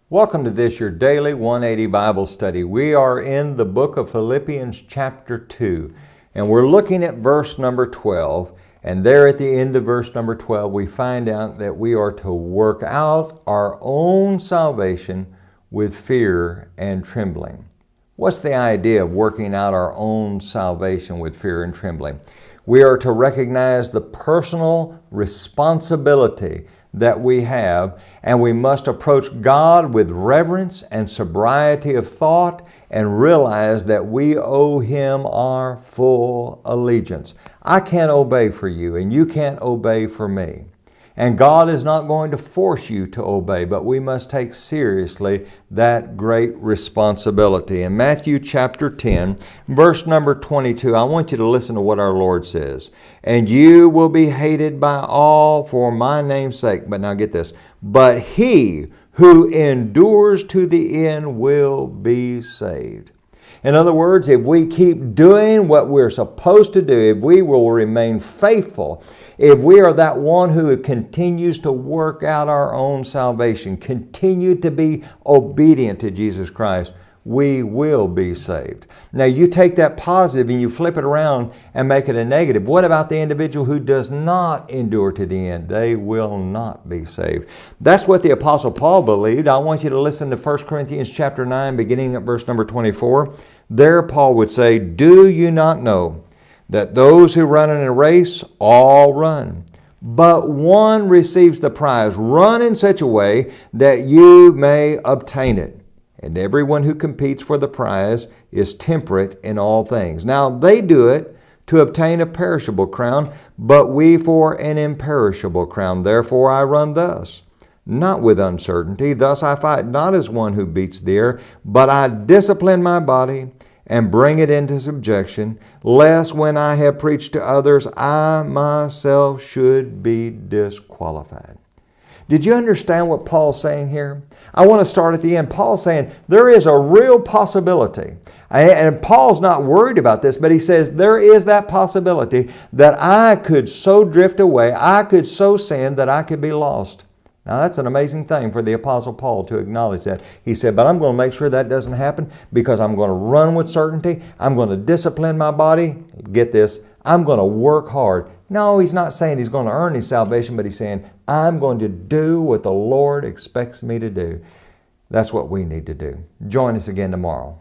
Welcome to this, your daily 180 Bible study. We are in the book of Philippians chapter 2, and we're looking at verse number 12. And there at the end of verse number 12, we find out that we are to work out our own salvation with fear and trembling. What's the idea of working out our own salvation with fear and trembling? We are to recognize the personal responsibility that we have, and we must approach God with reverence and sobriety of thought and realize that we owe Him our full allegiance. I can't obey for you, and you can't obey for me. And God is not going to force you to obey, but we must take seriously that great responsibility. In Matthew chapter 10, verse number 22, I want you to listen to what our Lord says. And you will be hated by all for my name's sake. But now get this. But he who endures to the end will be saved. In other words, if we keep doing what we're supposed to do, if we will remain faithful, if we are that one who continues to work out our own salvation, continue to be obedient to Jesus Christ, we will be saved. Now you take that positive and you flip it around and make it a negative. What about the individual who does not endure to the end? They will not be saved. That's what the Apostle Paul believed. I want you to listen to 1 Corinthians chapter 9, beginning at verse number 24. There Paul would say, "Do you not know that those who run in a race all run, but one receives the prize? Run in such a way that you may obtain it. And everyone who competes for the prize is temperate in all things. Now they do it to obtain a perishable crown, but we for an imperishable crown. Therefore I run thus, not with uncertainty. Thus I fight, not as one who beats the air, but I discipline my body and bring it into subjection, lest when I have preached to others, I myself should be disqualified." Did you understand what Paul's saying here? I want to start at the end. Paul's saying there is a real possibility, and Paul's not worried about this, but he says there is that possibility that I could so drift away, I could so sin that I could be lost. Now that's an amazing thing for the Apostle Paul to acknowledge that. He said, but I'm going to make sure that doesn't happen because I'm going to run with certainty. I'm going to discipline my body. Get this, I'm going to work hard. No, he's not saying he's going to earn his salvation, but he's saying, I'm going to do what the Lord expects me to do. That's what we need to do. Join us again tomorrow.